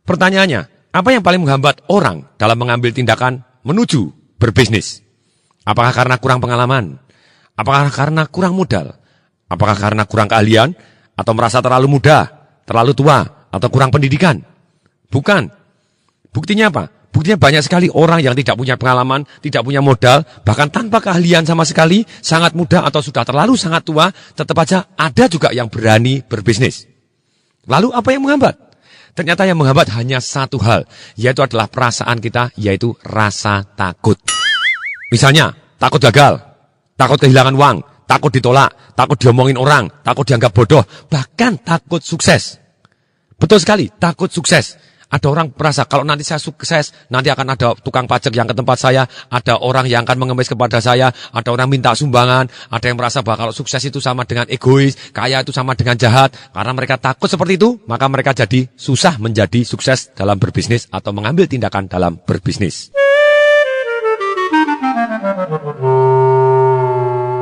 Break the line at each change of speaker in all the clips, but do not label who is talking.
Pertanyaannya, apa yang paling menghambat orang dalam mengambil tindakan menuju berbisnis? Apakah karena kurang pengalaman? Apakah karena kurang modal? Apakah karena kurang keahlian? Atau merasa terlalu muda, terlalu tua, atau kurang pendidikan? Bukan. Buktinya apa? Buktinya banyak sekali orang yang tidak punya pengalaman, tidak punya modal, bahkan tanpa keahlian sama sekali, sangat muda atau sudah terlalu sangat tua, tetap aja ada juga yang berani berbisnis. Lalu apa yang menghambat? Ternyata yang menghambat hanya satu hal, yaitu adalah perasaan kita, yaitu rasa takut. Misalnya, takut gagal, takut kehilangan uang, takut ditolak, takut diomongin orang, takut dianggap bodoh, bahkan takut sukses. Betul sekali, takut sukses. Ada orang merasa kalau nanti saya sukses, nanti akan ada tukang pajak yang ke tempat saya, ada orang yang akan mengemis kepada saya, ada orang minta sumbangan, ada yang merasa bahwa kalau sukses itu sama dengan egois, kaya itu sama dengan jahat. Karena mereka takut seperti itu, maka mereka jadi susah menjadi sukses dalam berbisnis atau mengambil tindakan dalam berbisnis.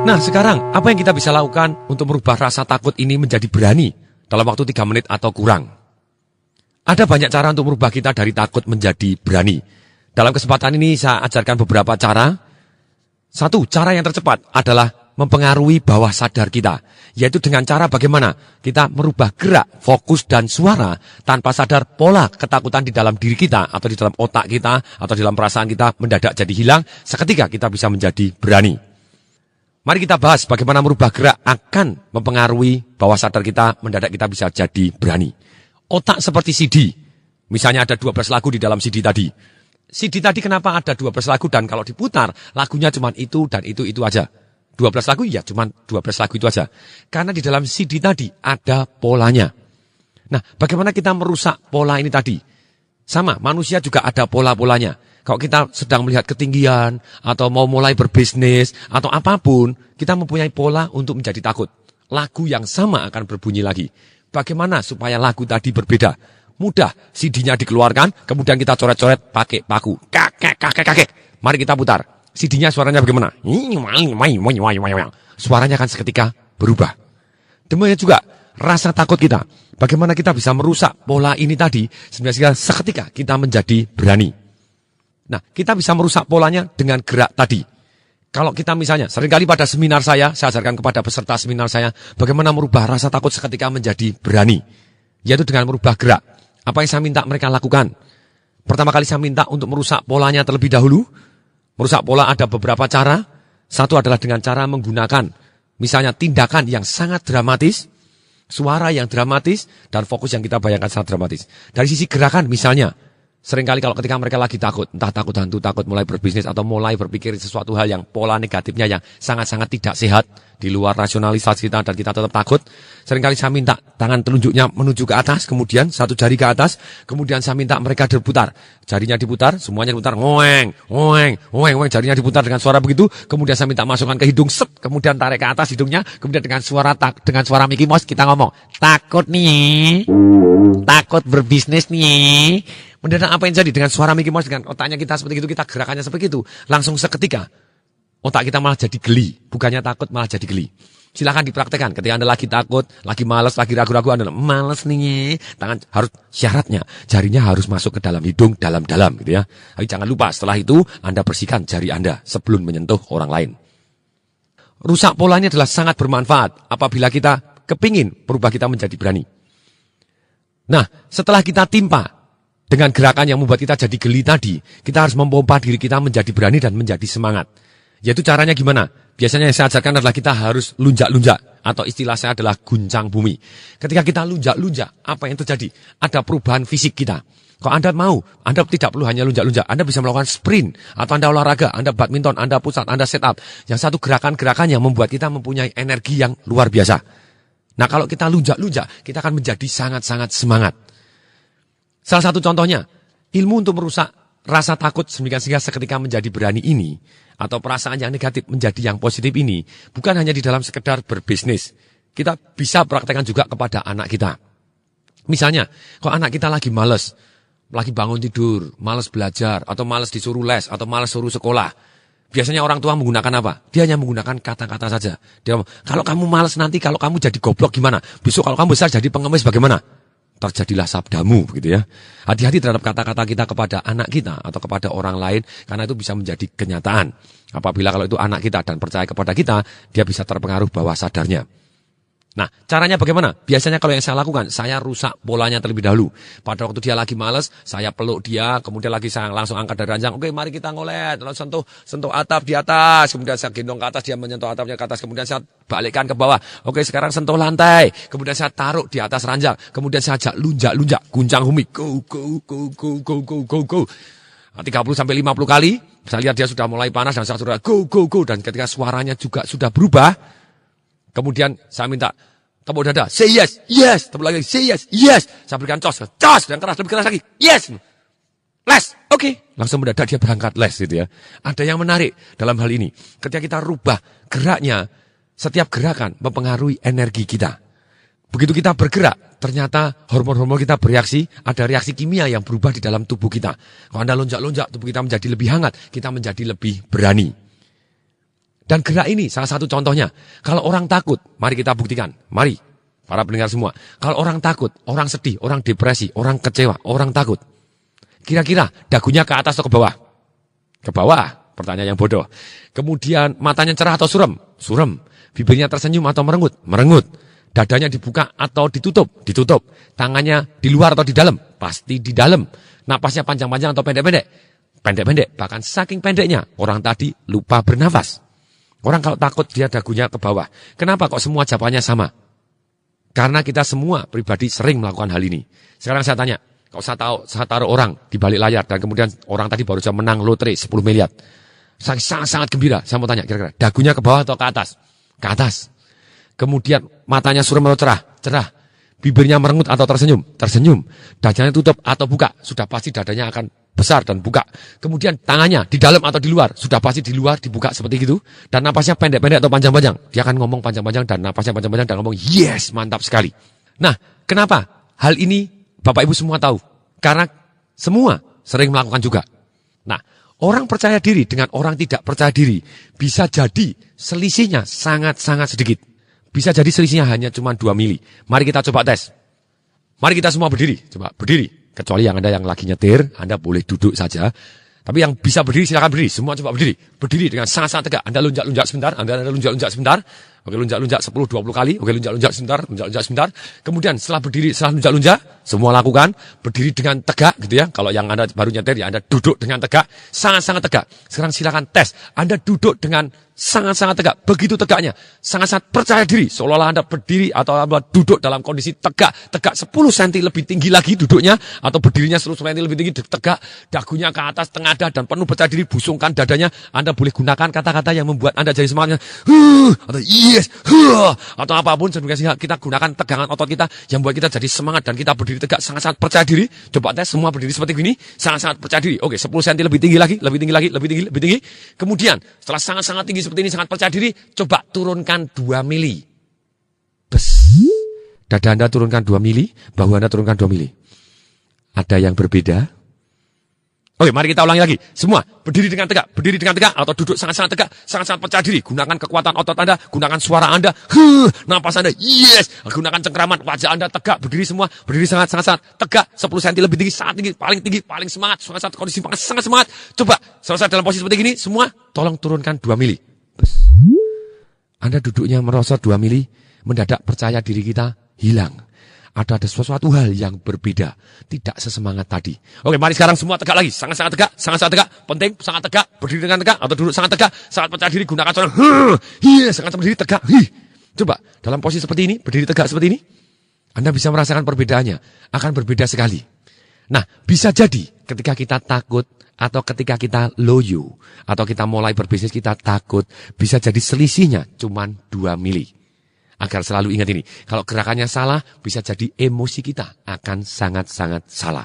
Nah sekarang, apa yang kita bisa lakukan untuk merubah rasa takut ini menjadi berani dalam waktu 3 menit atau kurang? Ada banyak cara untuk merubah kita dari takut menjadi berani. Dalam kesempatan ini saya ajarkan beberapa cara. Satu, cara yang tercepat adalah mempengaruhi bawah sadar kita. Yaitu dengan cara bagaimana kita merubah gerak, fokus, dan suara tanpa sadar pola ketakutan di dalam diri kita atau di dalam otak kita atau di dalam perasaan kita mendadak jadi hilang. Seketika kita bisa menjadi berani. Mari kita bahas bagaimana merubah gerak akan mempengaruhi bawah sadar kita, mendadak kita bisa jadi berani. Otak seperti CD. Misalnya ada 12 lagu di dalam CD tadi. CD tadi kenapa ada 12 lagu dan kalau diputar lagunya cuma itu dan itu aja. 12 lagu ya cuma 12 lagu itu aja. Karena di dalam CD tadi ada polanya. Nah, bagaimana kita merusak pola ini tadi? Sama, manusia juga ada pola-polanya. Kalau kita sedang melihat ketinggian atau mau mulai berbisnis atau apapun, kita mempunyai pola untuk menjadi takut. Lagu yang sama akan berbunyi lagi. Bagaimana supaya lagu tadi berbeda? Mudah, CD-nya dikeluarkan, kemudian kita coret-coret pakai paku. Kakek. Mari kita putar. CD-nya suaranya bagaimana? Suaranya akan seketika berubah. Demikian juga rasa takut kita. Bagaimana kita bisa merusak pola ini tadi, sebenarnya seketika kita menjadi berani. Nah, kita bisa merusak polanya dengan gerak tadi. Kalau kita misalnya, seringkali pada seminar saya ajarkan kepada peserta seminar saya, bagaimana merubah rasa takut seketika menjadi berani. Yaitu dengan merubah gerak. Apa yang saya minta mereka lakukan? Pertama kali saya minta untuk merusak polanya terlebih dahulu. Merusak pola ada beberapa cara. Satu adalah dengan cara menggunakan, misalnya tindakan yang sangat dramatis, suara yang dramatis, dan fokus yang kita bayangkan sangat dramatis. Dari sisi gerakan misalnya, seringkali kalau ketika mereka lagi takut, entah takut hantu, takut mulai berbisnis, atau mulai berpikir sesuatu hal yang pola negatifnya yang sangat-sangat tidak sehat, di luar rasionalisasi kita dan kita tetap takut, seringkali saya minta tangan telunjuknya menuju ke atas, kemudian satu jari ke atas, kemudian saya minta mereka diputar. Jarinya diputar, semuanya diputar, ngoeng, jarinya diputar dengan suara begitu, kemudian saya minta masukkan ke hidung, kemudian tarik ke atas hidungnya, kemudian dengan suara Mickey Mouse kita ngomong, takut nih, takut berbisnis nih. Mendadak apa yang jadi dengan suara Mickey Mouse, dengan otaknya kita seperti itu, kita gerakannya seperti itu, langsung seketika otak kita malah jadi geli, bukannya takut malah jadi geli. Silakan dipraktekkan ketika Anda lagi takut, lagi malas, lagi ragu-ragu, Anda malas nih, tangan harus syaratnya, jarinya harus masuk ke dalam hidung, dalam-dalam gitu ya. Tapi jangan lupa setelah itu Anda bersihkan jari Anda sebelum menyentuh orang lain. Rusak polanya adalah sangat bermanfaat apabila kita kepingin berubah kita menjadi berani. Nah, setelah kita timpa dengan gerakan yang membuat kita jadi geli tadi, kita harus memompa diri kita menjadi berani dan menjadi semangat. Yaitu caranya gimana? Biasanya yang saya ajarkan adalah kita harus lunjak-lunjak, atau istilah saya adalah guncang bumi. Ketika kita lunjak-lunjak, apa yang terjadi? Ada perubahan fisik kita. Kalau Anda mau, Anda tidak perlu hanya lunjak-lunjak. Anda bisa melakukan sprint, atau Anda olahraga, Anda badminton, Anda push up, Anda set up. Yang satu gerakan-gerakan yang membuat kita mempunyai energi yang luar biasa. Nah, kalau kita lunjak-lunjak, kita akan menjadi sangat-sangat semangat. Salah satu contohnya, ilmu untuk merusak rasa takut sehingga seketika menjadi berani ini, atau perasaan yang negatif menjadi yang positif ini, bukan hanya di dalam sekedar berbisnis. Kita bisa praktekkan juga kepada anak kita. Misalnya, kalau anak kita lagi malas, lagi bangun tidur, malas belajar, atau malas disuruh les, atau malas suruh sekolah. Biasanya orang tua menggunakan apa? Dia hanya menggunakan kata-kata saja. Dia ngomong, kalau kamu malas nanti, kalau kamu jadi goblok gimana? Besok kalau kamu besar jadi pengemis bagaimana? Terjadilah sabdamu, begitu ya. Hati-hati terhadap kata-kata kita kepada anak kita atau kepada orang lain, karena itu bisa menjadi kenyataan. Apabila kalau itu anak kita dan percaya kepada kita, dia bisa terpengaruh bawah sadarnya. Nah, caranya bagaimana? Biasanya kalau yang saya lakukan, saya rusak polanya terlebih dahulu. Pada waktu dia lagi malas, saya peluk dia, kemudian lagi saya langsung angkat dari ranjang. Oke, mari kita ngolet, lalu sentuh atap di atas, kemudian saya gendong ke atas, dia menyentuh atapnya ke atas, kemudian saya balikkan ke bawah. Oke, sekarang sentuh lantai, kemudian saya taruh di atas ranjang, kemudian saya ajak lunjak, guncang humik, go. 30 sampai 50 kali, saya lihat dia sudah mulai panas dan saya sudah go. Dan ketika suaranya juga sudah berubah, kemudian saya minta tepuk dada, say yes, tepuk lagi, say yes. Saya berikan cos, dan keras, lebih keras lagi, yes. Les, oke. Langsung mendadak dia berangkat les gitu ya. Ada yang menarik dalam hal ini. Ketika kita rubah geraknya, setiap gerakan mempengaruhi energi kita. Begitu kita bergerak, ternyata hormon-hormon kita bereaksi, ada reaksi kimia yang berubah di dalam tubuh kita. Kalau Anda lonjak-lonjak, tubuh kita menjadi lebih hangat, kita menjadi lebih berani. Dan gerak ini salah satu contohnya. Kalau orang takut, mari kita buktikan. Mari, para pendengar semua. Kalau orang takut, orang sedih, orang depresi, orang kecewa, orang takut. Kira-kira dagunya ke atas atau ke bawah? Ke bawah, pertanyaan yang bodoh. Kemudian matanya cerah atau suram? Suram. Bibirnya tersenyum atau merengut? Merengut. Dadanya dibuka atau ditutup? Ditutup. Tangannya di luar atau di dalam? Pasti di dalam. Napasnya panjang-panjang atau pendek-pendek? Pendek-pendek. Bahkan saking pendeknya, orang tadi lupa bernafas. Orang kalau takut dia dagunya ke bawah. Kenapa kok semua jawabannya sama? Karena kita semua pribadi sering melakukan hal ini. Sekarang saya tanya, kalau saya taruh orang di balik layar dan kemudian orang tadi baru saja menang lotre 10 miliar. Saya sangat gembira. Saya mau tanya kira-kira dagunya ke bawah atau ke atas? Ke atas. Kemudian matanya suram atau cerah? Cerah. Bibirnya merengut atau tersenyum? Tersenyum. Dadanya tutup atau buka? Sudah pasti dadanya akan besar dan buka. Kemudian tangannya di dalam atau di luar? Sudah pasti di luar, dibuka seperti itu. Dan napasnya pendek-pendek atau panjang-panjang? Dia akan ngomong panjang-panjang dan napasnya panjang-panjang dan ngomong yes, mantap sekali. Nah, kenapa? Hal ini Bapak Ibu semua tahu. Karena semua sering melakukan juga. Nah, orang percaya diri dengan orang tidak percaya diri bisa jadi selisihnya sangat-sangat sedikit. Bisa jadi selisihnya hanya cuma 2 mili. Mari kita coba tes. Mari kita semua berdiri. Coba berdiri. Kecuali yang Anda yang lagi nyetir, Anda boleh duduk saja. Tapi yang bisa berdiri, silakan berdiri. Semua coba berdiri. Berdiri dengan sangat-sangat tegak. Anda lunjak-lunjak sebentar. Anda lunjak-lunjak sebentar. Oke, lunjak-lunjak 10-20 kali. Oke, lunjak-lunjak sebentar. Kemudian setelah berdiri, setelah lunjak-lunjak, semua lakukan. Berdiri dengan tegak gitu ya. Kalau yang Anda baru nyetir, ya Anda duduk dengan tegak. Sangat-sangat tegak. Sekarang silakan tes. Anda duduk dengan sangat-sangat tegak. Begitu tegaknya. Sangat-sangat percaya diri. Seolah-olah Anda berdiri atau Anda duduk dalam kondisi tegak. Tegak 10 cm lebih tinggi lagi duduknya. Atau berdirinya 10 cm lebih tinggi. Tegak. Dagunya ke atas, tengadah dan penuh percaya diri. Busungkan dadanya. Anda boleh gunakan kata-kata yang membuat Anda jadi semangatnya. Atau yes. Atau apapun. Sehingga kita gunakan tegangan otot kita. Yang membuat kita jadi semangat. Dan kita berdiri tegak. Sangat-sangat percaya diri. Coba tes semua berdiri seperti ini. Sangat-sangat percaya diri. Oke, 10 cm lebih tinggi lagi. Lebih tinggi. Kemudian setelah sangat-sangat tinggi seperti ini, sangat percaya diri, coba turunkan 2 mili. Bes. Dada Anda turunkan 2 mili, bahu Anda turunkan 2 mili. Ada yang berbeda? Oke, mari kita ulangi lagi. Semua berdiri dengan tegak atau duduk sangat-sangat tegak, sangat-sangat percaya diri. Gunakan kekuatan otot Anda, gunakan suara Anda, napas Anda, yes. Gunakan cengkraman, wajah Anda tegak, berdiri semua, berdiri sangat-sangat tegak, 10 cm lebih tinggi, sangat tinggi, paling semangat, sangat kondisi sangat semangat. Coba, selesai dalam posisi seperti ini, semua tolong turunkan 2 mili. Anda duduknya merosot 2 mili, mendadak percaya diri kita hilang. Ada sesuatu hal yang berbeda, tidak sesemangat tadi. Oke, mari sekarang semua tegak lagi, sangat-sangat tegak, penting, sangat tegak, berdiri dengan tegak, atau duduk sangat tegak, sangat percaya diri, gunakan suara, sangat berdiri tegak, Coba, dalam posisi seperti ini, berdiri tegak seperti ini, Anda bisa merasakan perbedaannya, akan berbeda sekali. Nah, bisa jadi ketika kita takut, atau ketika kita loyo, atau kita mulai berbisnis kita takut, bisa jadi selisihnya cuma 2 mili. Agar selalu ingat ini, kalau gerakannya salah, bisa jadi emosi kita akan sangat-sangat salah.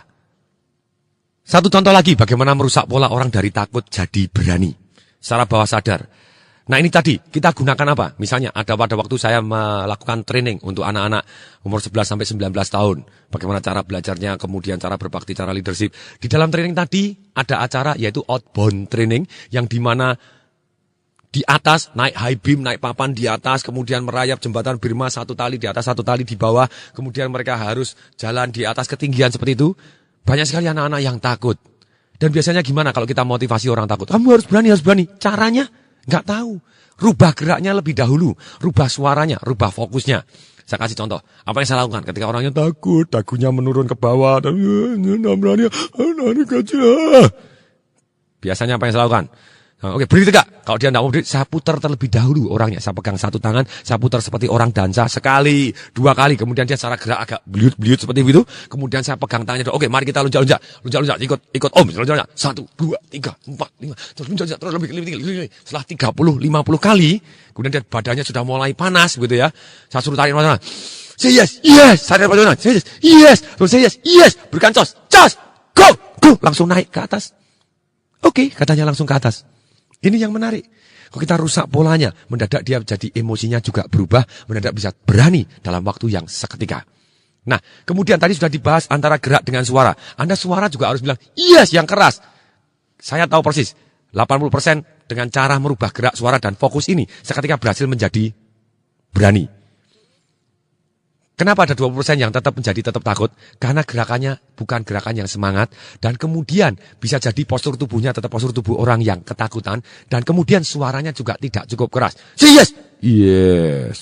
Satu contoh lagi, bagaimana merusak pola orang dari takut jadi berani. Secara bawah sadar. Nah ini tadi, kita gunakan apa? Misalnya ada pada waktu saya melakukan training untuk anak-anak umur 11 sampai 19 tahun. Bagaimana cara belajarnya, kemudian cara berbakti, cara leadership. Di dalam training tadi ada acara yaitu outbound training yang dimana di atas naik high beam, naik papan di atas, kemudian merayap jembatan Birma satu tali di atas, satu tali di bawah. Kemudian mereka harus jalan di atas ketinggian seperti itu. Banyak sekali anak-anak yang takut. Dan biasanya gimana kalau kita motivasi orang takut? Kamu harus berani, harus berani. Caranya? Nggak tahu. Rubah geraknya lebih dahulu. Rubah suaranya, rubah fokusnya. Saya kasih contoh. Apa yang saya lakukan ketika orangnya takut, dagunya menurun ke bawah. Dan, biasanya apa yang saya lakukan? Oke, berdiri tegak. Kalau dia tidak mau berdiri, saya putar terlebih dahulu orangnya. Saya pegang satu tangan, saya putar seperti orang dansa sekali, dua kali. Kemudian dia secara gerak agak beliut-beliut seperti itu. Kemudian saya pegang tangannya. Oke, mari kita loncat-loncat. Loncat-loncat, ikut om. Loncat-loncat. 1, 2, 3, 4, 5. Terus loncat-loncat, terus lebih tinggi. Setelah 30, 50 kali, kemudian dia badannya sudah mulai panas gitu ya. Saya suruh tarik mana. Say yes, yes. Saya tarik mana. Say yes, yes. Terus say yes, yes. Berikan cos, go, go. Langsung naik ke atas. Oke, katanya langsung ke atas. Ini yang menarik. Kalau kita rusak polanya, mendadak dia jadi emosinya juga berubah, mendadak bisa berani dalam waktu yang seketika. Nah, kemudian tadi sudah dibahas antara gerak dengan suara. Anda suara juga harus bilang, yes yang keras. Saya tahu persis, 80% dengan cara merubah gerak suara dan fokus ini, seketika berhasil menjadi berani. Kenapa ada 20% yang tetap takut? Karena gerakannya bukan gerakan yang semangat. Dan kemudian bisa jadi postur tubuhnya tetap postur tubuh orang yang ketakutan. Dan kemudian suaranya juga tidak cukup keras. Say yes! Yes!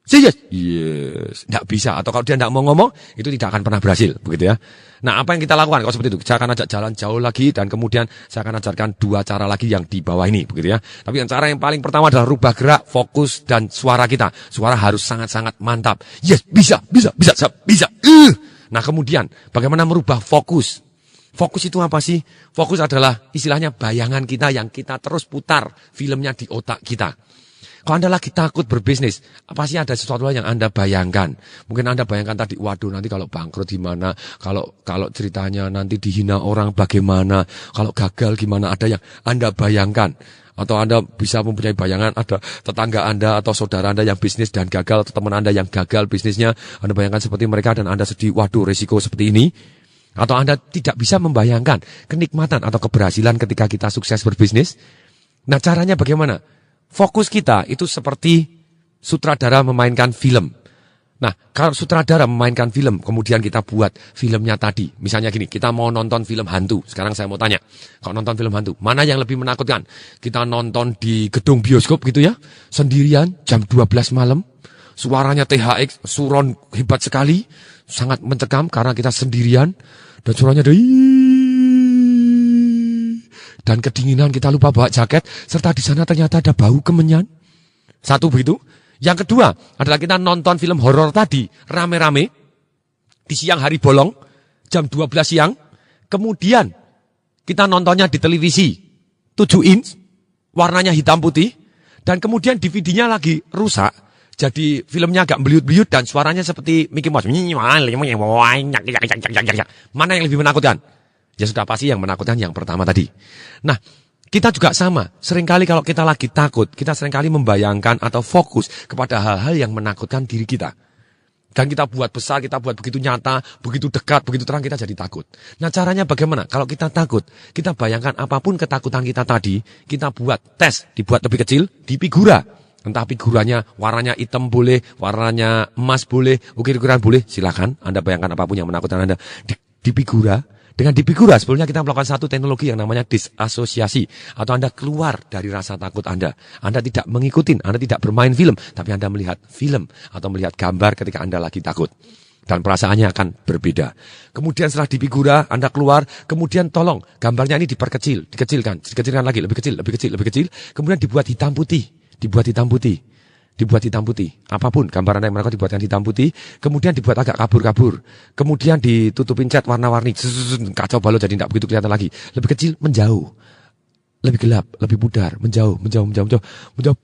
Say yes! Yes! Tidak bisa. Atau kalau dia tidak mau ngomong, itu tidak akan pernah berhasil. Begitu ya. Nah, apa yang kita lakukan kalau seperti itu? Saya akan ajak jalan jauh lagi. Dan kemudian saya akan ajarkan 2 cara lagi yang di bawah ini. Begitu ya. Tapi yang cara yang paling pertama adalah rubah gerak, fokus, dan suara kita. Suara harus sangat-sangat mantap. Yes! Bisa! Nah, kemudian bagaimana merubah fokus? Fokus itu apa sih? Fokus adalah istilahnya bayangan kita yang kita terus putar filmnya di otak kita. Kalau Anda lagi takut berbisnis, pasti ada sesuatu yang Anda bayangkan. Mungkin Anda bayangkan tadi, waduh nanti kalau bangkrut gimana, kalau ceritanya nanti dihina orang bagaimana, kalau gagal gimana, ada yang Anda bayangkan. Atau Anda bisa mempunyai bayangan, ada tetangga Anda atau saudara Anda yang bisnis dan gagal, atau teman Anda yang gagal bisnisnya, Anda bayangkan seperti mereka dan Anda sedih, waduh resiko seperti ini. Atau Anda tidak bisa membayangkan kenikmatan atau keberhasilan ketika kita sukses berbisnis. Nah, caranya bagaimana? Fokus kita itu seperti sutradara memainkan film. Nah, kalau sutradara memainkan film, kemudian kita buat filmnya tadi. Misalnya gini, kita mau nonton film hantu. Sekarang saya mau tanya, kalau nonton film hantu, mana yang lebih menakutkan? Kita nonton di gedung bioskop gitu ya, sendirian, jam 12 malam. Suaranya THX, suron hebat sekali, sangat mencekam karena kita sendirian. Dan suaranya ada dan kedinginan, kita lupa bawa jaket, serta di sana ternyata ada bau kemenyan. Satu begitu. Yang kedua adalah kita nonton film horor tadi rame-rame di siang hari bolong jam 12 siang. Kemudian kita nontonnya di televisi 7 inch, warnanya hitam putih, dan kemudian DVD-nya lagi rusak. Jadi filmnya agak beliut-beliut dan suaranya seperti Mickey Mouse. Mana yang lebih menakutkan? Ya sudah pasti yang menakutkan yang pertama tadi. Nah, kita juga sama. Seringkali kalau kita lagi takut, kita seringkali membayangkan atau fokus kepada hal-hal yang menakutkan diri kita. Dan kita buat besar, kita buat begitu nyata, begitu dekat, begitu terang, kita jadi takut. Nah, caranya bagaimana? Kalau kita takut, kita bayangkan apapun ketakutan kita tadi, kita buat tes, dibuat lebih kecil, di figura. Entah figuranya warnanya hitam boleh, warnanya emas boleh, ukir-ukiran boleh, silakan. Anda bayangkan apapun yang menakutkan Anda di figura. Dengan di figura, sebelumnya kita melakukan satu teknologi yang namanya disasosiasi. Atau Anda keluar dari rasa takut Anda. Anda tidak mengikuti, Anda tidak bermain film. Tapi Anda melihat film atau melihat gambar ketika Anda lagi takut. Dan perasaannya akan berbeda. Kemudian setelah di figura, Anda keluar. Kemudian tolong, gambarnya ini dikecilkan lagi, lebih kecil. Kemudian dibuat hitam putih. Dibuat hitam putih. Apapun gambaran yang mereka dibuatkan hitam putih. Kemudian dibuat agak kabur-kabur. Kemudian ditutupin cat warna-warni. Kacau balau jadi tidak begitu kelihatan lagi. Lebih kecil, menjauh. Lebih gelap, lebih pudar. Menjauh.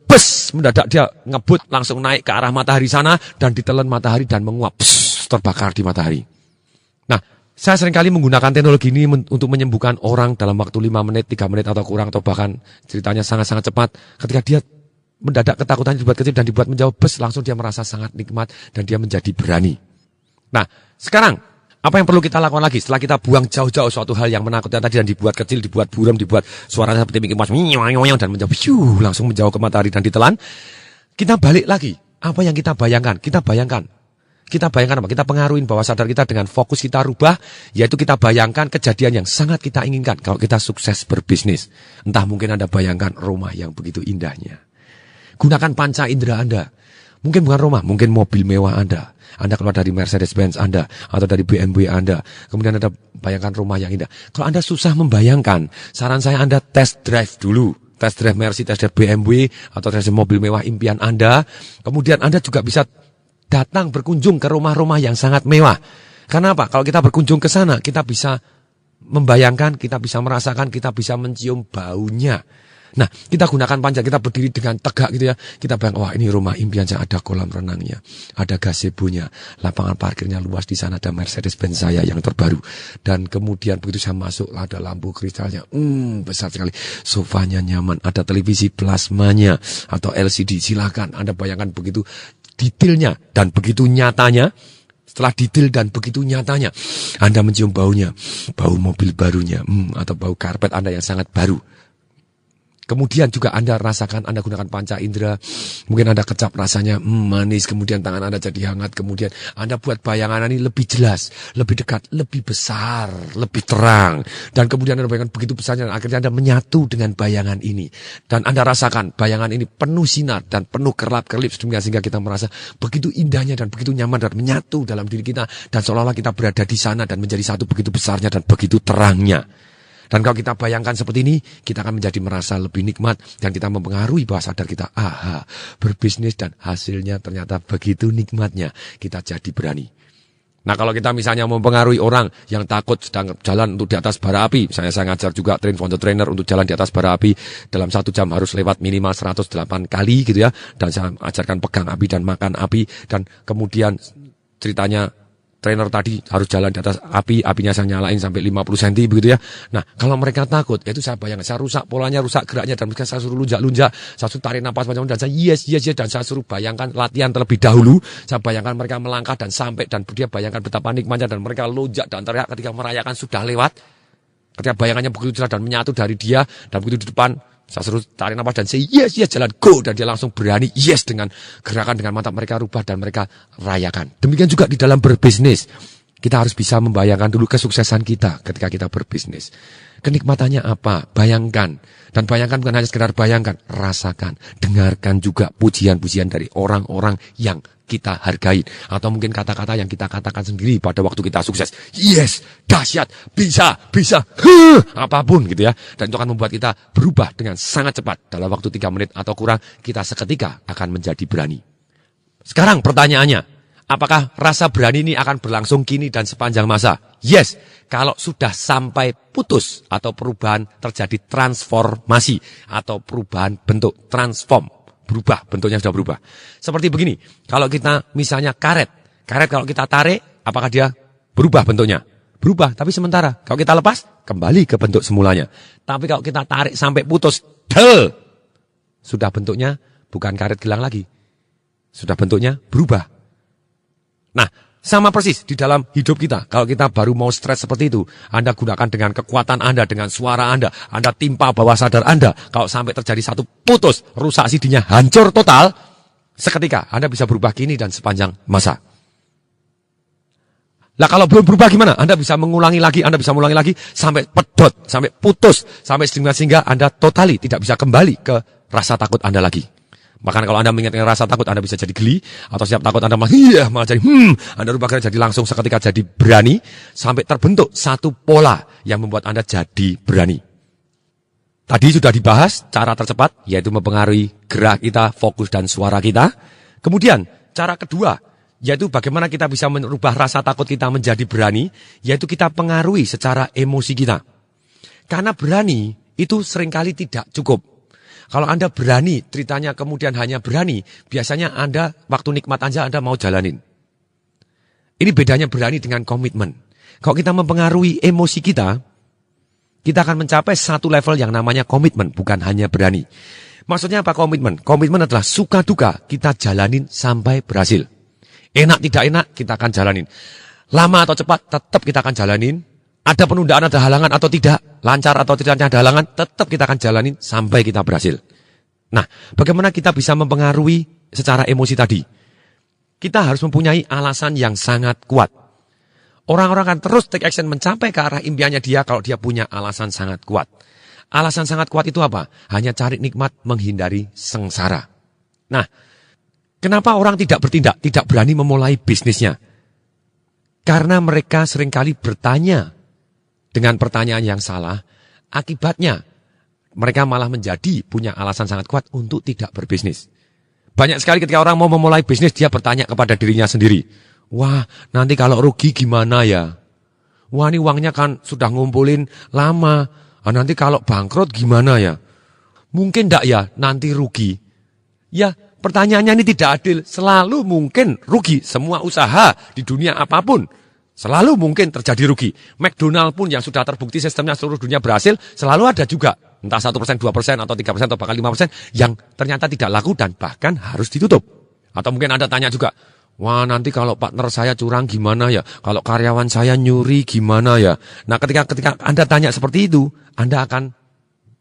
Bes! Mendadak dia ngebut langsung naik ke arah matahari sana. Dan ditelan matahari dan menguap. Terbakar di matahari. Nah, saya seringkali menggunakan teknologi ini untuk menyembuhkan orang dalam waktu 5 menit, 3 menit atau kurang. Atau bahkan ceritanya sangat-sangat cepat. Ketika dia mendadak ketakutannya dibuat kecil dan dibuat menjauh, langsung dia merasa sangat nikmat dan dia menjadi berani. Nah, sekarang apa yang perlu kita lakukan lagi setelah kita buang jauh-jauh suatu hal yang menakutkan tadi dan dibuat kecil, dibuat buram, dibuat suaranya seperti Mickey Mouse dan menjauh, langsung menjauh ke matahari dan ditelan. Kita balik lagi. Apa yang kita bayangkan? Kita bayangkan apa? Kita pengaruhin bawah sadar kita dengan fokus kita rubah, yaitu kita bayangkan kejadian yang sangat kita inginkan kalau kita sukses berbisnis. Entah mungkin Anda bayangkan rumah yang begitu indahnya. Gunakan panca indera Anda. Mungkin bukan rumah, mungkin mobil mewah Anda. Anda keluar dari Mercedes-Benz Anda atau dari BMW Anda. Kemudian Anda bayangkan rumah yang indah. Kalau Anda susah membayangkan, saran saya Anda test drive dulu. Test drive Mercy, test drive BMW atau test drive mobil mewah impian Anda. Kemudian Anda juga bisa datang berkunjung ke rumah-rumah yang sangat mewah. Karena apa? Kalau kita berkunjung ke sana, kita bisa membayangkan, kita bisa merasakan, kita bisa mencium baunya. Nah, kita gunakan panca, kita berdiri dengan tegak gitu ya. Kita bayang, wah ini rumah impian saya, ada kolam renangnya, ada gazebo-nya, lapangan parkirnya luas, di sana ada Mercedes-Benz saya yang terbaru. Dan kemudian begitu saya masuk, ada lampu kristalnya, besar sekali. Sofanya nyaman, ada televisi plasmanya atau LCD, silakan. Anda bayangkan begitu detailnya dan begitu nyatanya. Setelah detail dan begitu nyatanya, Anda mencium baunya, bau mobil barunya, atau bau karpet Anda yang sangat baru. Kemudian juga Anda rasakan, Anda gunakan panca indera, mungkin Anda kecap rasanya manis, kemudian tangan Anda jadi hangat, kemudian Anda buat bayangan ini lebih jelas, lebih dekat, lebih besar, lebih terang. Dan kemudian Anda bayangkan begitu besarnya, dan akhirnya Anda menyatu dengan bayangan ini. Dan Anda rasakan bayangan ini penuh sinar dan penuh kerlap-kerlip, sehingga kita merasa begitu indahnya dan begitu nyaman dan menyatu dalam diri kita. Dan seolah-olah kita berada di sana dan menjadi satu begitu besarnya dan begitu terangnya. Dan kalau kita bayangkan seperti ini, kita akan menjadi merasa lebih nikmat dan kita mempengaruhi bawah sadar kita. Berbisnis dan hasilnya ternyata begitu nikmatnya, kita jadi berani. Nah, kalau kita misalnya mempengaruhi orang yang takut sedang jalan untuk di atas bara api, misalnya saya ngajar juga train for the trainer untuk jalan di atas bara api, dalam 1 jam harus lewat minimal 108 kali gitu ya, dan saya ajarkan pegang api dan makan api, dan kemudian ceritanya trainer tadi harus jalan di atas api, apinya saya nyalain sampai 50 cm begitu ya. Nah, kalau mereka takut, itu saya bayangkan, saya rusak polanya, rusak geraknya, dan mereka saya suruh lunjak-lunjak, saya suruh tarik napas macam-macam, dan saya yes, dan saya suruh bayangkan latihan terlebih dahulu, saya bayangkan mereka melangkah dan sampai, dan dia bayangkan betapa nikmatnya, dan mereka lonjak dan teriak ketika merayakan sudah lewat, ketika bayangannya begitu jelas dan menyatu dari dia, dan begitu di depan, saya suruh tarik nafas dan say yes, jalan go, dan dia langsung berani yes dengan gerakan, dengan mata mereka rubah dan mereka rayakan. Demikian juga di dalam berbisnis, kita harus bisa membayangkan dulu kesuksesan kita ketika kita berbisnis. Kenikmatannya apa? Bayangkan. Dan bayangkan bukan hanya sekedar bayangkan, rasakan, dengarkan juga pujian-pujian dari orang-orang yang kita hargai. Atau mungkin kata-kata yang kita katakan sendiri pada waktu kita sukses. Yes, dahsyat, bisa, apapun gitu ya. Dan itu akan membuat kita berubah dengan sangat cepat. Dalam waktu 3 menit atau kurang, kita seketika akan menjadi berani. Sekarang pertanyaannya, apakah rasa berani ini akan berlangsung kini dan sepanjang masa? Yes, kalau sudah sampai putus atau perubahan terjadi transformasi atau perubahan bentuk transform. Berubah, bentuknya sudah berubah. Seperti begini, kalau kita misalnya karet kalau kita tarik, apakah dia berubah bentuknya? Berubah, tapi sementara. Kalau kita lepas, kembali ke bentuk semulanya. Tapi kalau kita tarik sampai putus, sudah bentuknya bukan karet gelang lagi. Sudah bentuknya berubah. Nah, sama persis di dalam hidup kita. Kalau kita baru mau stres seperti itu, Anda gunakan dengan kekuatan Anda, dengan suara Anda timpa bawah sadar Anda. Kalau sampai terjadi satu putus, rusak CD-nya, hancur total, seketika Anda bisa berubah kini dan sepanjang masa. Lah kalau belum berubah gimana? Anda bisa mengulangi lagi, sampai pedot, sampai putus, sampai sehingga Anda totali tidak bisa kembali ke rasa takut Anda lagi. Bahkan kalau Anda mengingatkan rasa takut, Anda bisa jadi geli, atau siap takut Anda malah jadi Anda rubah jadi langsung seketika jadi berani, sampai terbentuk satu pola yang membuat Anda jadi berani. Tadi sudah dibahas cara tercepat, yaitu mempengaruhi gerak kita, fokus dan suara kita. Kemudian cara kedua, yaitu bagaimana kita bisa merubah rasa takut kita menjadi berani, yaitu kita pengaruhi secara emosi kita. Karena berani itu seringkali tidak cukup. Kalau Anda berani, ceritanya kemudian hanya berani, biasanya Anda, waktu nikmat Anda mau jalanin. Ini bedanya berani dengan komitmen. Kalau kita mempengaruhi emosi kita akan mencapai satu level yang namanya komitmen, bukan hanya berani. Maksudnya apa komitmen? Komitmen adalah suka duka kita jalanin sampai berhasil. Enak tidak enak kita akan jalanin. Lama atau cepat tetap kita akan jalanin. Ada penundaan, ada halangan atau tidak, lancar atau tidak ada halangan, tetap kita akan jalanin sampai kita berhasil. Nah, bagaimana kita bisa mempengaruhi secara emosi tadi? Kita harus mempunyai alasan yang sangat kuat. Orang-orang akan terus take action mencapai ke arah impiannya dia kalau dia punya alasan sangat kuat. Alasan sangat kuat itu apa? Hanya cari nikmat, menghindari sengsara. Nah, kenapa orang tidak bertindak, tidak berani memulai bisnisnya? Karena mereka seringkali bertanya dengan pertanyaan yang salah. Akibatnya, mereka malah menjadi punya alasan sangat kuat untuk tidak berbisnis. Banyak sekali ketika orang mau memulai bisnis, dia bertanya kepada dirinya sendiri. Wah, nanti kalau rugi gimana ya? Wah, ini uangnya kan sudah ngumpulin lama. Nanti kalau bangkrut gimana ya? Mungkin enggak ya nanti rugi? Ya, pertanyaannya ini tidak adil. Selalu mungkin rugi. Semua usaha di dunia apapun selalu mungkin terjadi rugi. McDonald pun yang sudah terbukti sistemnya seluruh dunia berhasil, selalu ada juga. Entah 1%, 2%, atau 3%, atau bahkan 5% yang ternyata tidak laku dan bahkan harus ditutup. Atau mungkin Anda tanya juga, wah nanti kalau partner saya curang gimana ya? Kalau karyawan saya nyuri gimana ya? Nah ketika Anda tanya seperti itu, Anda akan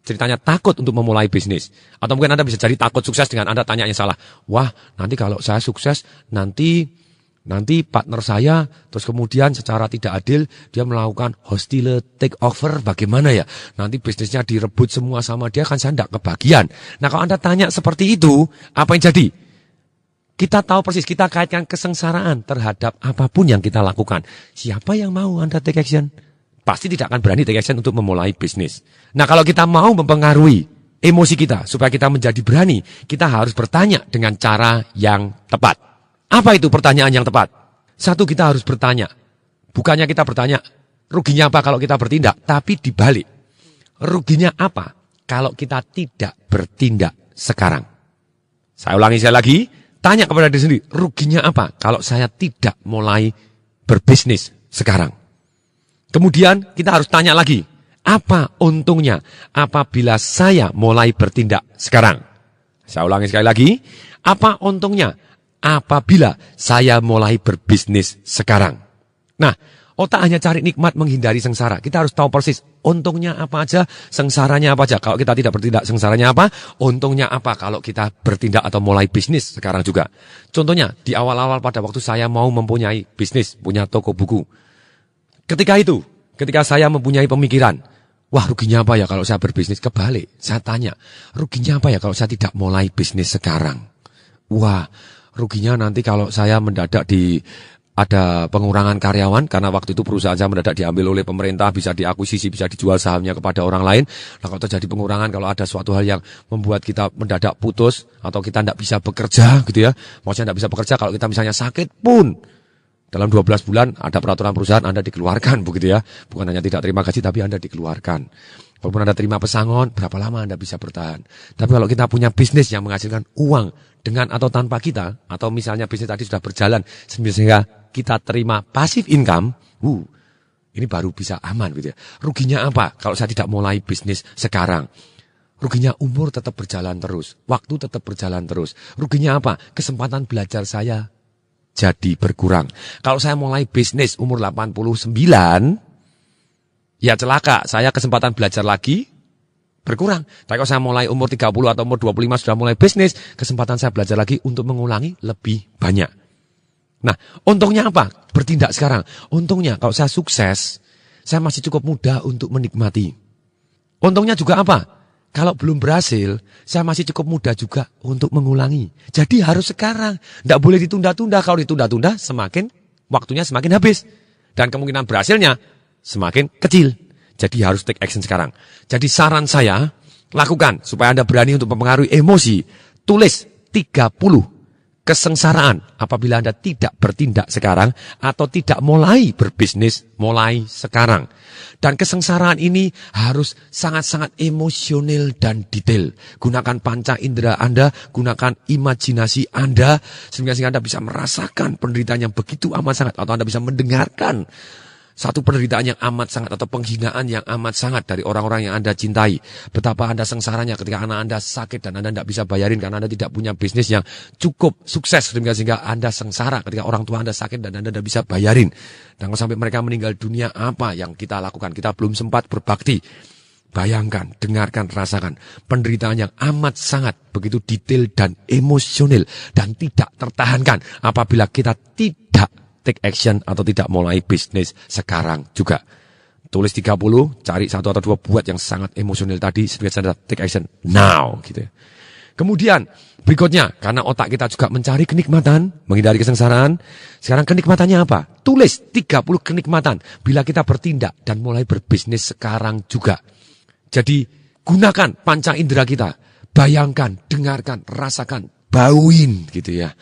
ceritanya takut untuk memulai bisnis. Atau mungkin Anda bisa jadi takut sukses dengan Anda tanya yang salah. Wah nanti kalau saya sukses, nanti partner saya terus kemudian secara tidak adil dia melakukan hostile takeover bagaimana ya? Nanti bisnisnya direbut semua sama dia kan saya tidak kebagian. Nah kalau Anda tanya seperti itu, apa yang jadi? Kita tahu persis, kita kaitkan kesengsaraan terhadap apapun yang kita lakukan. Siapa yang mau Anda take action? Pasti tidak akan berani take action untuk memulai bisnis. Nah kalau kita mau mempengaruhi emosi kita supaya kita menjadi berani, kita harus bertanya dengan cara yang tepat. Apa itu pertanyaan yang tepat? Satu, kita harus bertanya. Bukannya kita bertanya, ruginya apa kalau kita bertindak? Tapi dibalik. Ruginya apa kalau kita tidak bertindak sekarang? Saya ulangi sekali lagi. Tanya kepada diri sendiri, ruginya apa kalau saya tidak mulai berbisnis sekarang? Kemudian kita harus tanya lagi, apa untungnya apabila saya mulai bertindak sekarang? Saya ulangi sekali lagi, apa untungnya apabila saya mulai berbisnis sekarang? Nah, otak hanya cari nikmat menghindari sengsara. Kita harus tahu persis untungnya apa aja, sengsaranya apa aja. Kalau kita tidak bertindak, sengsaranya apa, untungnya apa kalau kita bertindak atau mulai bisnis sekarang juga. Contohnya, di awal-awal pada waktu saya mau mempunyai bisnis, punya toko buku. Ketika saya mempunyai pemikiran, wah ruginya apa ya kalau saya berbisnis? Kebalik, saya tanya, ruginya apa ya kalau saya tidak mulai bisnis sekarang? Wah, ruginya nanti kalau saya mendadak ada pengurangan karyawan karena waktu itu perusahaan saya mendadak diambil oleh pemerintah, bisa diakuisisi, bisa dijual sahamnya kepada orang lain. Nah kalau terjadi pengurangan, kalau ada suatu hal yang membuat kita mendadak putus atau kita tidak bisa bekerja gitu ya. Maksudnya tidak bisa bekerja kalau kita misalnya sakit pun. Dalam 12 bulan ada peraturan perusahaan Anda dikeluarkan begitu ya. Bukan hanya tidak terima gaji tapi Anda dikeluarkan. Walaupun Anda terima pesangon, berapa lama Anda bisa bertahan. Tapi kalau kita punya bisnis yang menghasilkan uang dengan atau tanpa kita, atau misalnya bisnis tadi sudah berjalan sehingga kita terima passive income, ini baru bisa aman gitu ya. Ruginya apa kalau saya tidak mulai bisnis sekarang? Ruginya umur tetap berjalan terus, waktu tetap berjalan terus. Ruginya apa? Kesempatan belajar saya jadi berkurang. Kalau saya mulai bisnis umur 89, ya celaka, saya kesempatan belajar lagi berkurang. Tapi kalau saya mulai umur 30 atau umur 25 sudah mulai bisnis, kesempatan saya belajar lagi untuk mengulangi lebih banyak. Nah, untungnya apa? Bertindak sekarang. Untungnya kalau saya sukses, saya masih cukup muda untuk menikmati. Untungnya juga apa? Kalau belum berhasil, saya masih cukup muda juga untuk mengulangi. Jadi harus sekarang. Tidak boleh ditunda-tunda. Kalau ditunda-tunda, waktunya semakin habis. Dan kemungkinan berhasilnya semakin kecil. Jadi harus take action sekarang. Jadi saran saya, lakukan supaya Anda berani untuk mempengaruhi emosi. Tulis 30 kesengsaraan apabila Anda tidak bertindak sekarang atau tidak mulai berbisnis mulai sekarang. Dan kesengsaraan ini harus sangat-sangat emosional dan detail. Gunakan panca indera Anda, gunakan imajinasi Anda, sehingga Anda bisa merasakan penderitaan yang begitu amat sangat. Atau Anda bisa mendengarkan Satu penderitaan yang amat sangat atau penghinaan yang amat sangat dari orang-orang yang Anda cintai. Betapa Anda sengsaranya ketika anak Anda sakit dan Anda tidak bisa bayarin karena Anda tidak punya bisnis yang cukup sukses. Sehingga Anda sengsara ketika orang tua Anda sakit dan Anda tidak bisa bayarin. Dan kalau sampai mereka meninggal dunia, apa yang kita lakukan? Kita belum sempat berbakti. Bayangkan, dengarkan, rasakan penderitaan yang amat sangat begitu detail dan emosional dan tidak tertahankan apabila kita tidak take action atau tidak mulai bisnis sekarang juga. Tulis 30, cari 1 atau 2 buat yang sangat emosional tadi, sebagai take action now gitu ya. Kemudian berikutnya, karena otak kita juga mencari kenikmatan, menghindari kesengsaraan, sekarang kenikmatannya apa? Tulis 30 kenikmatan bila kita bertindak dan mulai berbisnis sekarang juga. Jadi gunakan panca indera kita, bayangkan, dengarkan, rasakan, bauin gitu ya.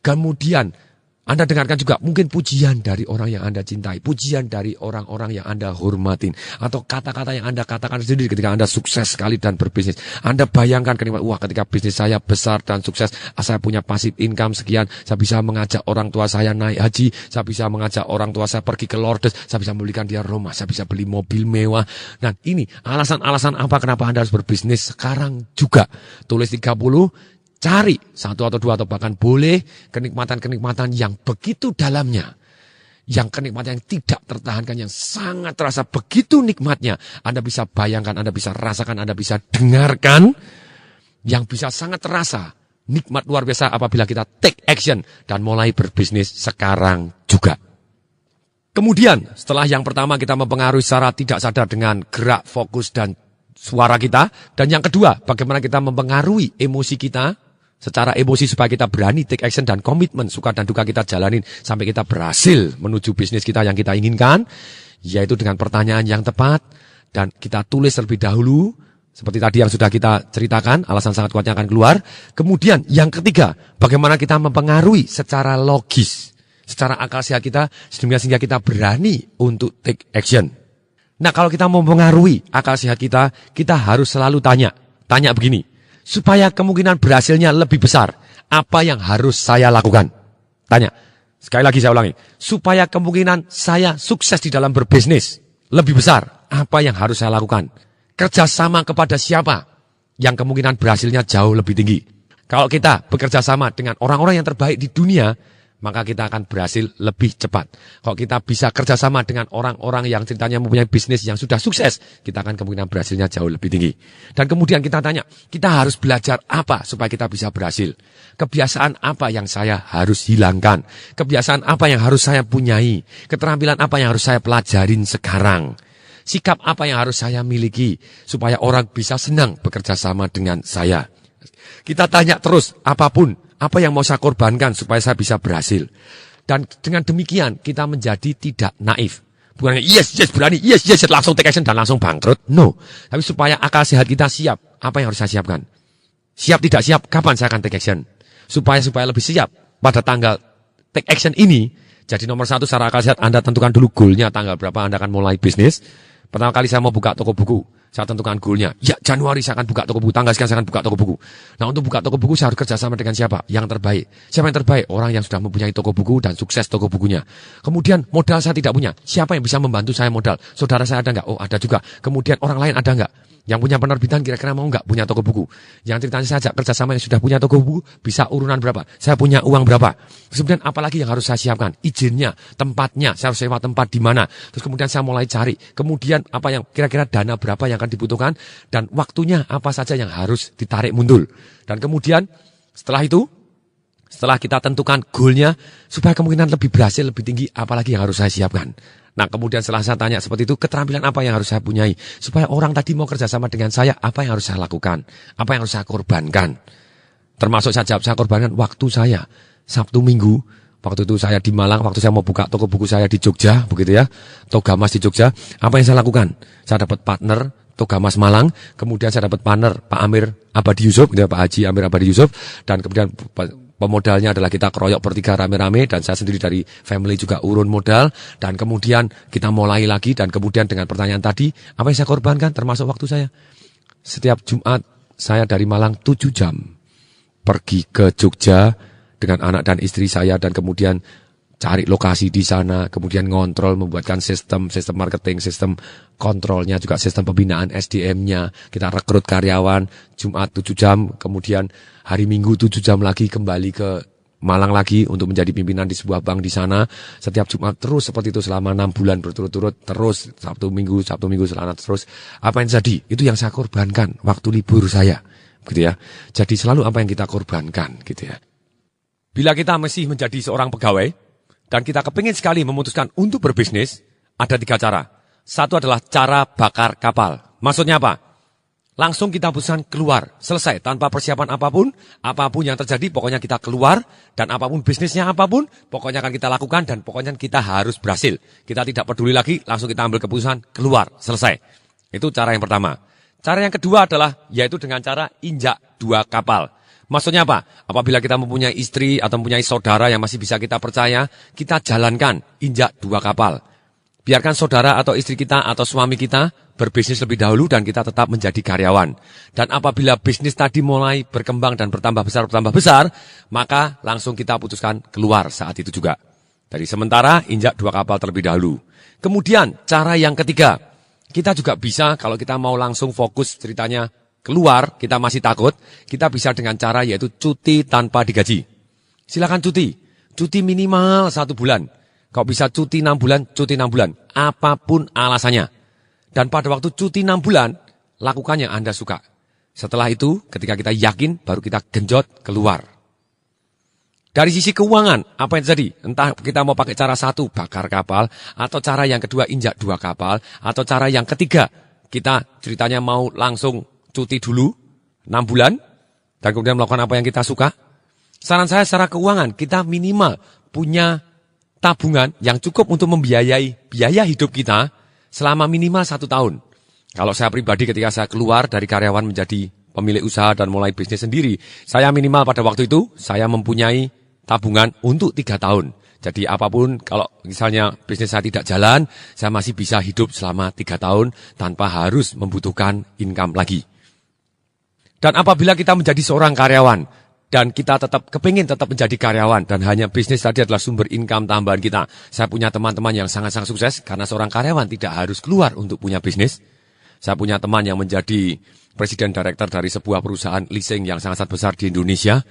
Kemudian Anda dengarkan juga mungkin pujian dari orang yang Anda cintai, pujian dari orang-orang yang Anda hormatin, atau kata-kata yang Anda katakan sendiri ketika Anda sukses sekali dan berbisnis. Anda bayangkan ketika ketika bisnis saya besar dan sukses, saya punya passive income sekian, saya bisa mengajak orang tua saya naik haji, saya bisa mengajak orang tua saya pergi ke Lourdes, saya bisa membelikan dia rumah, saya bisa beli mobil mewah. Nah ini alasan-alasan apa kenapa Anda harus berbisnis sekarang juga. Tulis 30. Cari 1 atau 2 atau bahkan boleh kenikmatan-kenikmatan yang begitu dalamnya. Yang kenikmatan yang tidak tertahankan, yang sangat terasa begitu nikmatnya. Anda bisa bayangkan, Anda bisa rasakan, Anda bisa dengarkan. Yang bisa sangat terasa nikmat luar biasa apabila kita take action dan mulai berbisnis sekarang juga. Kemudian setelah yang pertama kita mempengaruhi secara tidak sadar dengan gerak, fokus, dan suara kita. Dan yang kedua, bagaimana kita mempengaruhi emosi kita secara emosi supaya kita berani take action dan komitmen, suka dan duka kita jalanin sampai kita berhasil menuju bisnis kita yang kita inginkan, yaitu dengan pertanyaan yang tepat dan kita tulis terlebih dahulu seperti tadi yang sudah kita ceritakan, alasan sangat kuatnya akan keluar. Kemudian yang ketiga, bagaimana kita mempengaruhi secara logis, secara akal sehat kita sehingga kita berani untuk take action. Nah, kalau kita mau mempengaruhi akal sehat kita harus selalu tanya begini. Supaya kemungkinan berhasilnya lebih besar, apa yang harus saya lakukan? Tanya. Sekali lagi saya ulangi. Supaya kemungkinan saya sukses di dalam berbisnis lebih besar, apa yang harus saya lakukan? Kerjasama kepada siapa yang kemungkinan berhasilnya jauh lebih tinggi? Kalau kita bekerja sama dengan orang-orang yang terbaik di dunia, maka kita akan berhasil lebih cepat. Kalau kita bisa kerjasama dengan orang-orang yang ceritanya mempunyai bisnis yang sudah sukses, kita akan kemungkinan berhasilnya jauh lebih tinggi. Dan kemudian kita tanya, kita harus belajar apa supaya kita bisa berhasil? Kebiasaan apa yang saya harus hilangkan? Kebiasaan apa yang harus saya punyai? Keterampilan apa yang harus saya pelajarin sekarang? Sikap apa yang harus saya miliki supaya orang bisa senang bekerja sama dengan saya? Kita tanya terus apapun. Apa yang mau saya korbankan supaya saya bisa berhasil? Dan dengan demikian kita menjadi tidak naif. Bukan yes berani, yes langsung take action dan langsung bangkrut. No. Tapi supaya akal sehat kita siap, apa yang harus saya siapkan? Siap tidak siap, kapan saya akan take action? Supaya lebih siap pada tanggal take action ini. Jadi nomor 1 secara akal sehat Anda tentukan dulu goalnya tanggal berapa Anda akan mulai bisnis. Pertama kali saya mau buka toko buku, saya tentukan goalnya. Ya, Januari saya akan buka toko buku, tanggal sekian saya akan buka toko buku. Nah, untuk buka toko buku saya harus kerjasama dengan siapa? Yang terbaik. Siapa yang terbaik? Orang yang sudah mempunyai toko buku dan sukses toko bukunya. Kemudian modal saya tidak punya. Siapa yang bisa membantu saya modal? Saudara saya ada nggak? Oh, ada juga. Kemudian orang lain ada nggak? Yang punya penerbitan kira-kira mau nggak punya toko buku? Yang ceritanya saya ajak kerjasama yang sudah punya toko buku, bisa urunan berapa? Saya punya uang berapa? Kemudian apalagi yang harus saya siapkan? Izinnya, tempatnya, saya harus sewa tempat di mana? Terus kemudian saya mulai cari. Kemudian apa yang kira-kira dana berapa yang akan dibutuhkan? Dan waktunya apa saja yang harus ditarik mundur. Dan kemudian setelah itu, setelah kita tentukan goalnya, supaya kemungkinan lebih berhasil, lebih tinggi, apalagi yang harus saya siapkan. Nah, kemudian setelah saya tanya seperti itu, keterampilan apa yang harus saya punyai? Supaya orang tadi mau kerjasama dengan saya, apa yang harus saya lakukan? Apa yang harus saya korbankan? Termasuk saya jawab, saya korbankan waktu saya. Sabtu Minggu, waktu itu saya di Malang, waktu saya mau buka toko buku saya di Jogja, begitu ya. Togamas di Jogja, apa yang saya lakukan? Saya dapat partner, Togamas Malang, kemudian saya dapat partner, Pak Amir Abadi Yusuf, gitu ya, Pak Haji Amir Abadi Yusuf, dan kemudian pemodalnya adalah kita keroyok bertiga rame-rame dan saya sendiri dari family juga urun modal dan kemudian kita mulai lagi dan kemudian dengan pertanyaan tadi apa yang saya korbankan termasuk waktu saya. Setiap Jumat saya dari Malang 7 jam pergi ke Jogja dengan anak dan istri saya dan kemudian cari lokasi di sana, kemudian ngontrol, membuatkan sistem marketing, sistem kontrolnya, juga sistem pembinaan SDM-nya. Kita rekrut karyawan, Jumat 7 jam, kemudian hari Minggu 7 jam lagi kembali ke Malang lagi untuk menjadi pimpinan di sebuah bank di sana. Setiap Jumat terus seperti itu selama 6 bulan berturut-turut, terus Sabtu Minggu selama terus. Apa yang jadi? Itu yang saya korbankan waktu libur saya, gitu ya. Jadi selalu apa yang kita korbankan, gitu ya. Bila kita masih menjadi seorang pegawai dan kita kepingin sekali memutuskan untuk berbisnis, ada 3 cara. Satu adalah cara bakar kapal. Maksudnya apa? Langsung kita putuskan keluar, selesai, tanpa persiapan apapun yang terjadi, pokoknya kita keluar, dan apapun bisnisnya apapun, pokoknya akan kita lakukan, dan pokoknya kita harus berhasil. Kita tidak peduli lagi, langsung kita ambil keputusan, keluar, selesai. Itu cara yang pertama. Cara yang kedua adalah, yaitu dengan cara injak 2 kapal. Maksudnya apa? Apabila kita mempunyai istri atau mempunyai saudara yang masih bisa kita percaya, kita jalankan, injak 2 kapal. Biarkan saudara atau istri kita atau suami kita berbisnis lebih dahulu dan kita tetap menjadi karyawan. Dan apabila bisnis tadi mulai berkembang dan bertambah besar, maka langsung kita putuskan keluar saat itu juga. Dari sementara, injak 2 kapal terlebih dahulu. Kemudian, cara yang ketiga, kita juga bisa kalau kita mau langsung fokus ceritanya keluar, kita masih takut, kita bisa dengan cara yaitu cuti tanpa digaji. Silakan cuti minimal 1 bulan. Kau bisa cuti 6 bulan, apapun alasannya. Dan pada waktu cuti 6 bulan, lakukan yang Anda suka. Setelah itu, ketika kita yakin, baru kita genjot keluar. Dari sisi keuangan, apa yang terjadi? Entah kita mau pakai cara satu, bakar kapal, atau cara yang kedua, injak 2 kapal, atau cara yang ketiga, kita ceritanya mau langsung cuti dulu, 6 bulan, dan kemudian melakukan apa yang kita suka. Saran saya secara keuangan, kita minimal punya tabungan yang cukup untuk membiayai biaya hidup kita selama minimal 1 tahun. Kalau saya pribadi ketika saya keluar dari karyawan menjadi pemilik usaha dan mulai bisnis sendiri, saya minimal pada waktu itu saya mempunyai tabungan untuk 3 tahun. Jadi apapun kalau misalnya bisnis saya tidak jalan, saya masih bisa hidup selama 3 tahun tanpa harus membutuhkan income lagi. Dan apabila kita menjadi seorang karyawan, dan kita kepingin tetap menjadi karyawan, dan hanya bisnis tadi adalah sumber income tambahan kita. Saya punya teman-teman yang sangat-sangat sukses, karena seorang karyawan tidak harus keluar untuk punya bisnis. Saya punya teman yang menjadi presiden director dari sebuah perusahaan leasing yang sangat-sangat besar di Indonesia.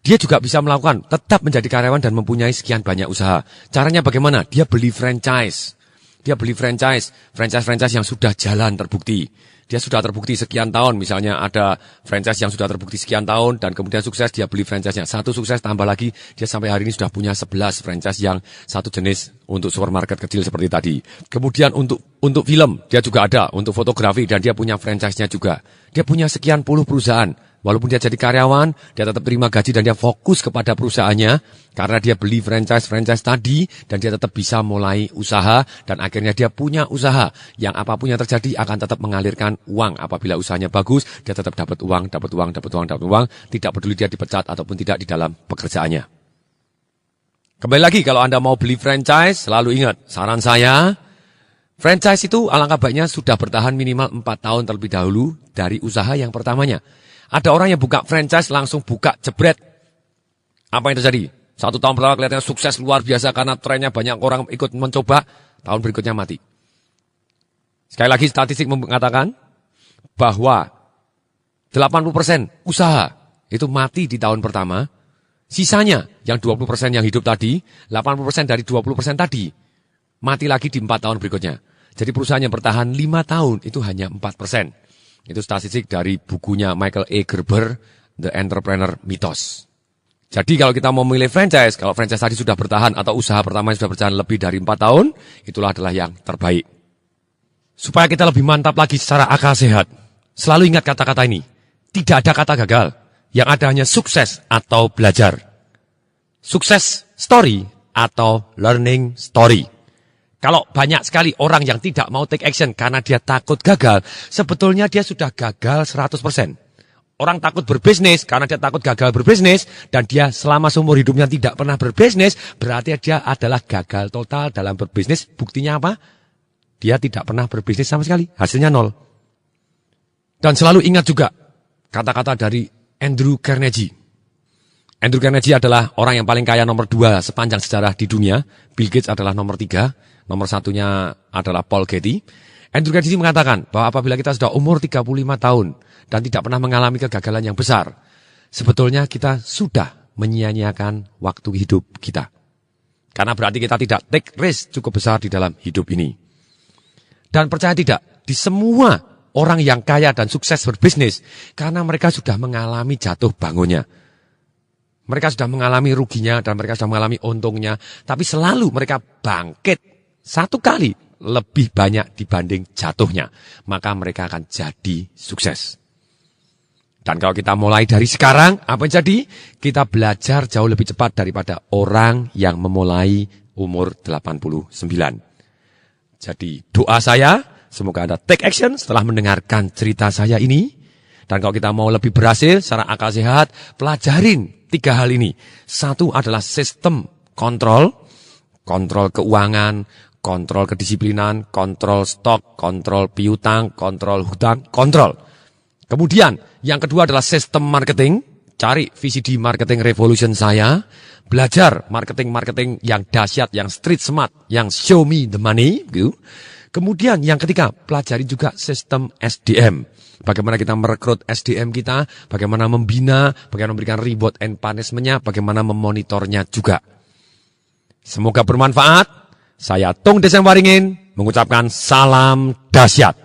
Dia juga bisa melakukan, tetap menjadi karyawan dan mempunyai sekian banyak usaha. Caranya bagaimana? Dia beli franchise. Franchise yang sudah jalan terbukti. Dia sudah terbukti sekian tahun, misalnya ada franchise yang sudah terbukti sekian tahun dan kemudian sukses, dia beli franchise-nya. 1 sukses tambah lagi, dia sampai hari ini sudah punya 11 franchise yang satu jenis untuk supermarket kecil seperti tadi. Kemudian untuk film, dia juga ada, untuk fotografi dan dia punya franchise-nya juga. Dia punya sekian puluh perusahaan. Walaupun dia jadi karyawan, dia tetap terima gaji dan dia fokus kepada perusahaannya karena dia beli franchise tadi dan dia tetap bisa mulai usaha dan akhirnya dia punya usaha yang apapun yang terjadi akan tetap mengalirkan uang. Apabila usahanya bagus, dia tetap dapat uang, tidak peduli dia dipecat ataupun tidak di dalam pekerjaannya. Kembali lagi, kalau Anda mau beli franchise, selalu ingat, saran saya, franchise itu alangkah baiknya sudah bertahan minimal 4 tahun terlebih dahulu dari usaha yang pertamanya. Ada orang yang buka franchise langsung buka jebret. Apa yang terjadi? 1 tahun pertama kelihatannya sukses luar biasa karena trennya banyak orang ikut mencoba. Tahun berikutnya mati. Sekali lagi statistik mengatakan bahwa 80% usaha itu mati di tahun pertama. Sisanya yang 20% yang hidup tadi, 80% dari 20% tadi mati lagi di 4 tahun berikutnya. Jadi perusahaan yang bertahan 5 tahun itu hanya 4%. Itu statistik dari bukunya Michael A. Gerber, The Entrepreneur Mythos. Jadi kalau kita mau memilih franchise, kalau franchise tadi sudah bertahan atau usaha pertama sudah berjalan lebih dari 4 tahun, itulah adalah yang terbaik. Supaya kita lebih mantap lagi secara akal sehat, selalu ingat kata-kata ini. Tidak ada kata gagal, yang ada hanya sukses atau belajar. Sukses story atau learning story. Kalau banyak sekali orang yang tidak mau take action karena dia takut gagal, sebetulnya dia sudah gagal 100%. Orang takut berbisnis karena dia takut gagal berbisnis, dan dia selama seumur hidupnya tidak pernah berbisnis, berarti dia adalah gagal total dalam berbisnis. Buktinya apa? Dia tidak pernah berbisnis sama sekali, hasilnya 0. Dan selalu ingat juga kata-kata dari Andrew Carnegie. Andrew Carnegie adalah orang yang paling kaya nomor 2 sepanjang sejarah di dunia. Bill Gates adalah nomor 3. Nomor 1-nya adalah Paul Getty. Andrew Carnegie mengatakan bahwa apabila kita sudah umur 35 tahun dan tidak pernah mengalami kegagalan yang besar, sebetulnya kita sudah menyia-nyiakan waktu hidup kita. Karena berarti kita tidak take risk cukup besar di dalam hidup ini. Dan percaya tidak, di semua orang yang kaya dan sukses berbisnis, karena mereka sudah mengalami jatuh bangunnya. Mereka sudah mengalami ruginya dan mereka sudah mengalami untungnya. Tapi selalu mereka bangkit satu kali lebih banyak dibanding jatuhnya. Maka mereka akan jadi sukses. Dan kalau kita mulai dari sekarang, apa yang jadi? Kita belajar jauh lebih cepat daripada orang yang memulai umur 89. Jadi doa saya, semoga Anda take action setelah mendengarkan cerita saya ini. Dan kalau kita mau lebih berhasil secara akal sehat, pelajarin 3 hal ini. 1 adalah sistem kontrol keuangan, kontrol kedisiplinan, kontrol stok, kontrol piutang, kontrol hutang, kontrol. Kemudian yang kedua adalah sistem marketing. Cari VCD Marketing Revolution saya. Belajar marketing yang dahsyat, yang street smart, yang show me the money. Gitu. Kemudian yang ketiga, pelajari juga sistem SDM. Bagaimana kita merekrut SDM kita, bagaimana membina, bagaimana memberikan reward and punishment-nya, bagaimana memonitornya juga. Semoga bermanfaat. Saya Tung Desem Waringin mengucapkan salam dahsyat.